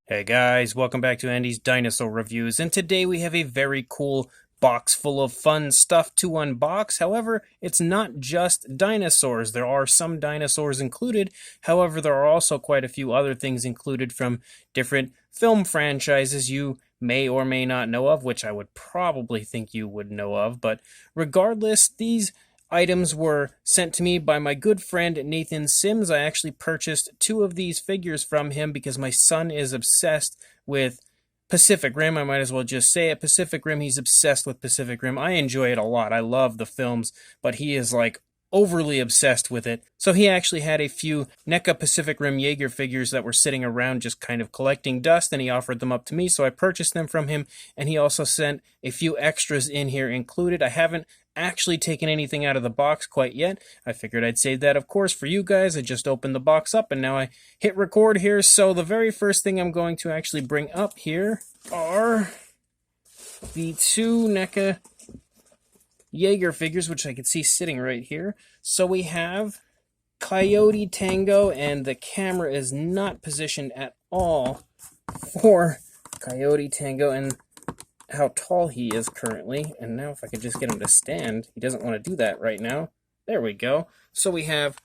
Hey guys, welcome back to Andy's Dinosaur Reviews, and today we have a very cool box full of fun stuff to unbox. However, it's not just dinosaurs. There are some dinosaurs included. However, there are also quite a few other things included from different film franchises you may or may not know of, which I would probably think you would know of. But regardless, these items were sent to me by my good friend Nathan Sims. I actually purchased two of these figures from him because my son is obsessed with Pacific Rim. I might as well just say it. Pacific Rim, he's obsessed with Pacific Rim. I enjoy it a lot. I love the films, but he is like overly obsessed with it. So he actually had a few NECA Pacific Rim Jaeger figures that were sitting around just kind of collecting dust, and he offered them up to me, so I purchased them from him, and he also sent a few extras in here included. I haven't actually taken anything out of the box quite yet. I figured I'd save that, of course, for you guys. I just opened the box up, and now I hit record here. So the very first thing I'm going to actually bring up here are the two NECA Jaeger figures, which I can see sitting right here. So we have Coyote Tango, and the camera is not positioned at all for Coyote Tango and how tall he is currently. And now if I could just get him to stand, he doesn't want to do that right now. There we go. So we have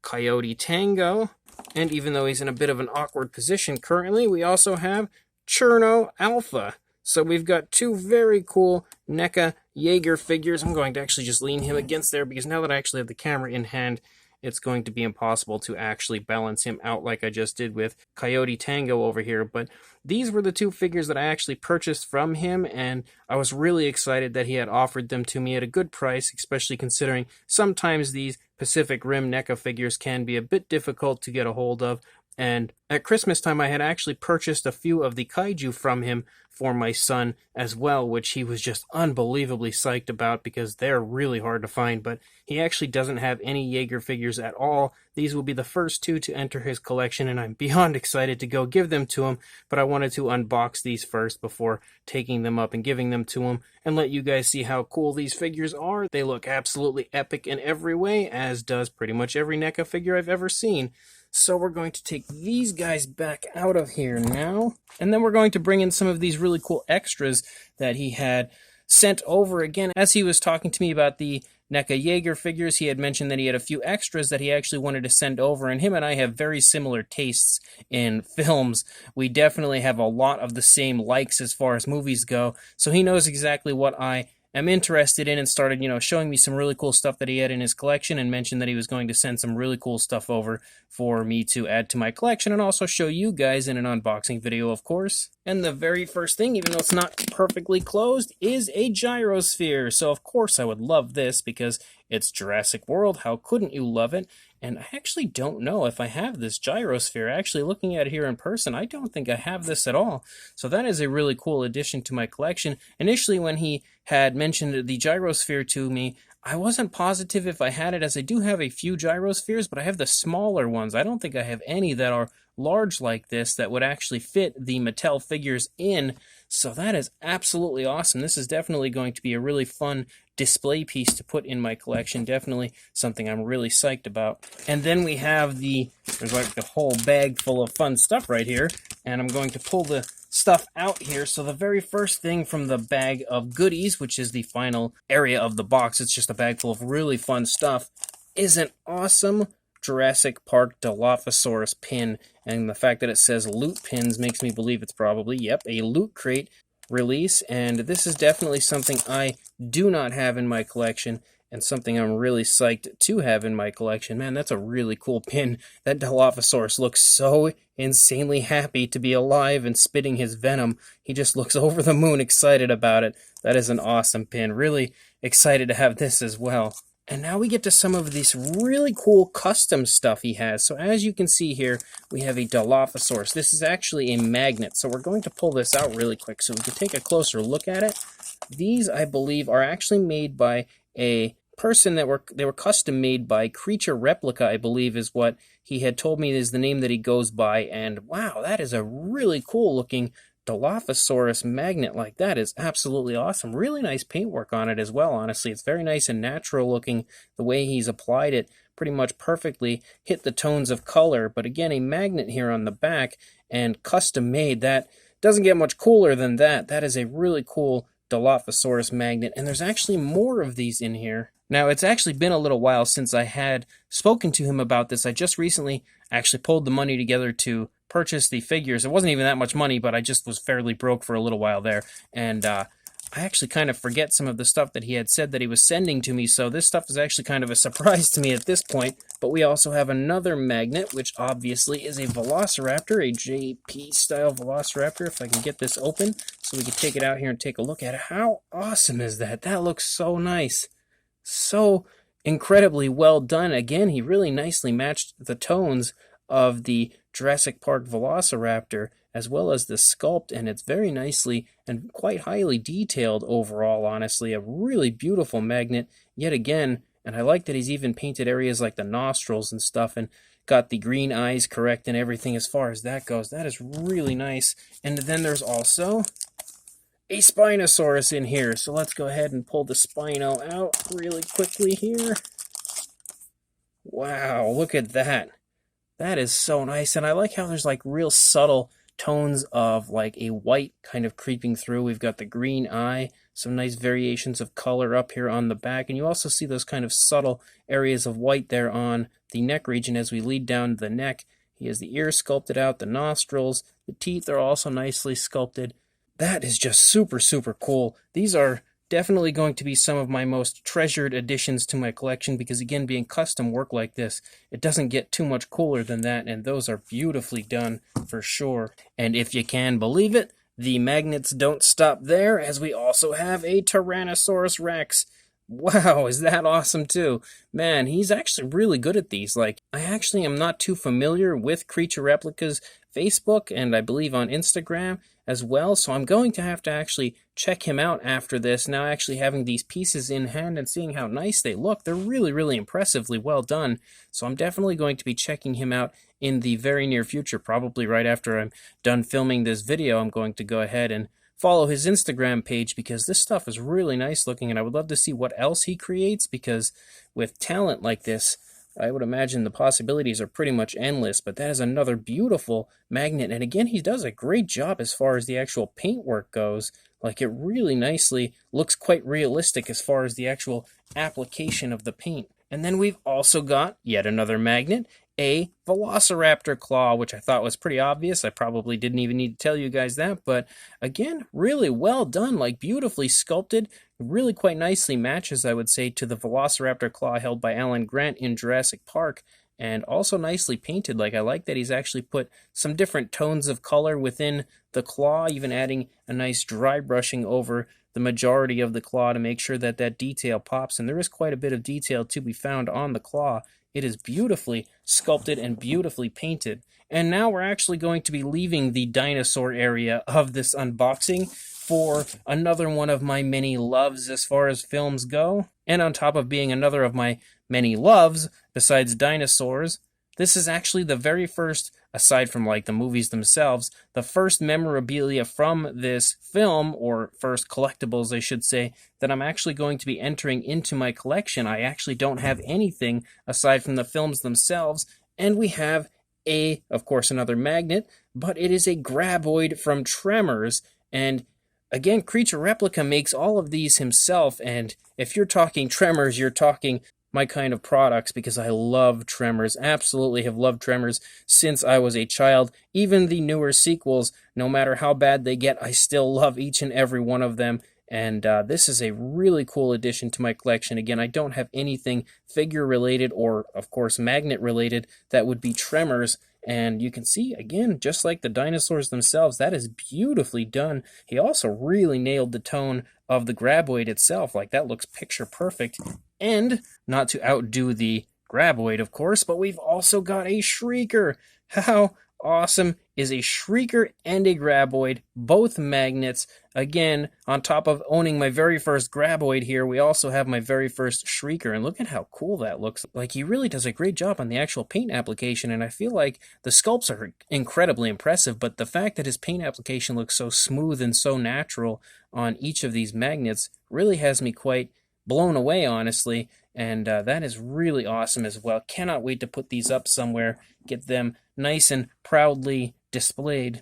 Coyote Tango, and even though he's in a bit of an awkward position currently, we also have Cherno Alpha. So we've got two very cool NECA Jaeger figures. I'm going to actually just lean him against there because now that I actually have the camera in hand, it's going to be impossible to actually balance him out like I just did with Coyote Tango over here. But these were the two figures that I actually purchased from him, and I was really excited that he had offered them to me at a good price, especially considering sometimes these Pacific Rim NECA figures can be a bit difficult to get a hold of. And at Christmas time, I had actually purchased a few of the kaiju from him for my son as well, which he was just unbelievably psyched about because they're really hard to find. But he actually doesn't have any Jaeger figures at all. These will be the first two to enter his collection, and I'm beyond excited to go give them to him. But I wanted to unbox these first before taking them up and giving them to him and let you guys see how cool these figures are. They look absolutely epic in every way, as does pretty much every NECA figure I've ever seen. So we're going to take these guys back out of here now, and then we're going to bring in some of these really cool extras that he had sent over. Again, as he was talking to me about the NECA Jaeger figures, he had mentioned that he had a few extras that he actually wanted to send over, and him and I have very similar tastes in films. We definitely have a lot of the same likes as far as movies go, so he knows exactly what I am interested in and started, showing me some really cool stuff that he had in his collection and mentioned that he was going to send some really cool stuff over for me to add to my collection and also show you guys in an unboxing video, of course. And the very first thing, even though it's not perfectly closed, is a gyrosphere. So of course I would love this because it's Jurassic World. How couldn't you love it? And I actually don't know if I have this gyrosphere. Actually, looking at it here in person, I don't think I have this at all. So that is a really cool addition to my collection. Initially, when he had mentioned the gyrosphere to me, I wasn't positive if I had it, as I do have a few gyrospheres, but I have the smaller ones. I don't think I have any that are large like this that would actually fit the Mattel figures in. So that is absolutely awesome. This is definitely going to be a really fun display piece to put in my collection. Definitely something I'm really psyched about. And then we have there's like the whole bag full of fun stuff right here. And I'm going to pull the stuff out here. So the very first thing from the bag of goodies, which is the final area of the box, it's just a bag full of really fun stuff, is an awesome Jurassic Park Dilophosaurus pin. And the fact that it says loot pins makes me believe it's probably, yep, a Loot Crate release. And this is definitely something I do not have in my collection and something I'm really psyched to have in my collection. Man, that's a really cool pin. That Dilophosaurus looks so insanely happy to be alive and spitting his venom. He just looks over the moon excited about it. That is an awesome pin. Really excited to have this as well. And now we get to some of this really cool custom stuff he has. So as you can see here, we have a Dilophosaurus. This is actually a magnet. So we're going to pull this out really quick so we can take a closer look at it. These, I believe, are actually made by a person they were custom made by Creature Replica, I believe is what he had told me is the name that he goes by. And wow, that is a really cool looking Dilophosaurus magnet. Like, that is absolutely awesome. Really nice paintwork on it as well, honestly. It's very nice and natural looking the way he's applied it. pretty much perfectly hit the tones of color. But again, a magnet here on the back and custom made. That doesn't get much cooler than that. That is a really cool Dilophosaurus magnet, and there's actually more of these in here. Now, it's actually been a little while since I had spoken to him about this. I just recently actually pulled the money together to purchase the figures. It wasn't even that much money, but I just was fairly broke for a little while there, and I actually kind of forget some of the stuff that he had said that he was sending to me, so this stuff is actually kind of a surprise to me at this point. But we also have another magnet, which obviously is a Velociraptor, a JP-style Velociraptor, if I can get this open so we can take it out here and take a look at it. How awesome is that? That looks so nice. So incredibly well done. Again, he really nicely matched the tones of the Jurassic Park Velociraptor, as well as the sculpt, and it's very nicely and quite highly detailed overall, honestly. A really beautiful magnet, yet again, and I like that he's even painted areas like the nostrils and stuff, and got the green eyes correct and everything as far as that goes. That is really nice. And then there's also a Spinosaurus in here, so let's go ahead and pull the Spino out really quickly here. Wow, look at that. That is so nice, and I like how there's like real subtle tones of like a white kind of creeping through. We've got the green eye, some nice variations of color up here on the back, and you also see those kind of subtle areas of white there on the neck region as we lead down the neck. He has the ears sculpted out, the nostrils, the teeth are also nicely sculpted. That is just super, super cool. These are definitely going to be some of my most treasured additions to my collection because, again, being custom work like this, it doesn't get too much cooler than that, and those are beautifully done for sure. And if you can believe it, the magnets don't stop there, as we also have a Tyrannosaurus Rex. Wow, is that awesome too? Man, he's actually really good at these. Like, I actually am not too familiar with Creature Replicas Facebook, and I believe on Instagram as well, so I'm going to have to actually check him out after this. Now actually having these pieces in hand and seeing how nice they look, they're really, really impressively well done. So I'm definitely going to be checking him out in the very near future, probably right after I'm done filming this video. I'm going to go ahead and follow his Instagram page because this stuff is really nice looking, and I would love to see what else he creates, because with talent like this, I would imagine the possibilities are pretty much endless. But that is another beautiful magnet, and again, he does a great job as far as the actual paintwork goes. Like, it really nicely looks quite realistic as far as the actual application of the paint. And then we've also got yet another magnet, a Velociraptor claw, which I thought was pretty obvious. I probably didn't even need to tell you guys that, but again, really well done, like beautifully sculpted, really quite nicely matches, I would say, to the Velociraptor claw held by Alan Grant in Jurassic Park, and also nicely painted. Like, I like that he's actually put some different tones of color within the claw, even adding a nice dry brushing over the majority of the claw to make sure that that detail pops, and there is quite a bit of detail to be found on the claw. It is beautifully sculpted and beautifully painted. And now we're actually going to be leaving the dinosaur area of this unboxing for another one of my many loves as far as films go. And on top of being another of my many loves, besides dinosaurs, this is actually the very first, aside from like the movies themselves, the first memorabilia from this film, or first collectibles, I should say, that I'm actually going to be entering into my collection. I actually don't have anything aside from the films themselves, and we have of course, another magnet, but it is a graboid from Tremors, and again, Creature Replica makes all of these himself, and if you're talking Tremors, you're talking my kind of products, because I love Tremors, absolutely have loved Tremors since I was a child. Even the newer sequels, no matter how bad they get, I still love each and every one of them, and this is a really cool addition to my collection. Again, I don't have anything figure-related or, of course, magnet-related that would be Tremors, and you can see, again, just like the dinosaurs themselves, that is beautifully done. He also really nailed the tone of the graboid itself. Like, that looks picture perfect. And, not to outdo the graboid, of course, but we've also got a Shrieker. How awesome is a Shrieker and a graboid, both magnets? Again, on top of owning my very first graboid here, we also have my very first Shrieker, and look at how cool that looks. Like, he really does a great job on the actual paint application, and I feel like the sculpts are incredibly impressive, but the fact that his paint application looks so smooth and so natural on each of these magnets really has me quite blown away, honestly. and that is really awesome as well. Cannot wait to put these up somewhere, get them nice and proudly displayed.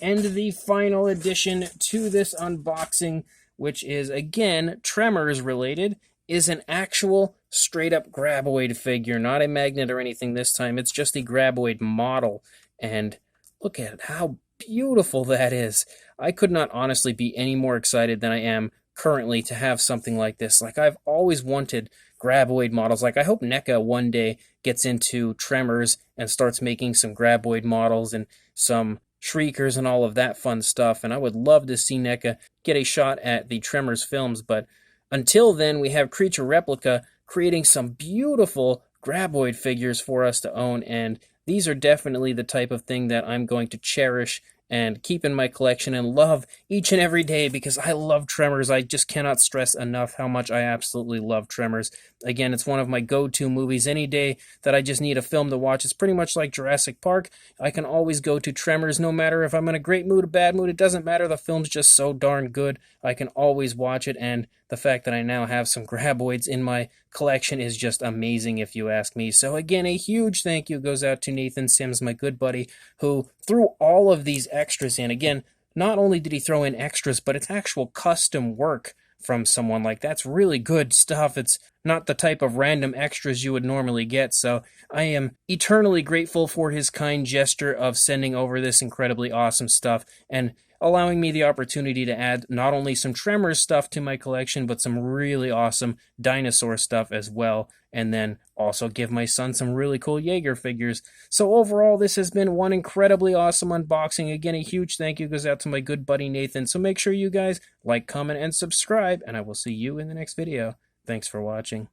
And the final addition to this unboxing, which is again Tremors related, is an actual straight up Graboid figure, not a magnet or anything this time. It's just a Graboid model, and look at how beautiful that is. I could not honestly be any more excited than I am currently to have something like this. Like, I've always wanted Graboid models. Like, I hope NECA one day gets into Tremors and starts making some Graboid models and some Shriekers and all of that fun stuff, and I would love to see NECA get a shot at the Tremors films, but until then, we have Creature Replica creating some beautiful Graboid figures for us to own, and these are definitely the type of thing that I'm going to cherish and keep in my collection and love each and every day, because I love Tremors. I just cannot stress enough how much I absolutely love Tremors. Again, it's one of my go-to movies. Any day that I just need a film to watch, it's pretty much like Jurassic Park. I can always go to Tremors, no matter if I'm in a great mood, a bad mood. It doesn't matter. The film's just so darn good. I can always watch it, and the fact that I now have some Graboids in my collection is just amazing, if you ask me. So again, a huge thank you goes out to Nathan Sims, my good buddy, who threw all of these extras in. Again, not only did he throw in extras, but it's actual custom work from someone. Like, that's really good stuff. It's not the type of random extras you would normally get, so I am eternally grateful for his kind gesture of sending over this incredibly awesome stuff and allowing me the opportunity to add not only some Tremors stuff to my collection, but some really awesome Dinosaur stuff as well, and then also give my son some really cool Jaeger figures. So overall, this has been one incredibly awesome unboxing. Again, a huge thank you goes out to my good buddy Nathan, so make sure you guys like, comment, and subscribe, and I will see you in the next video. Thanks for watching.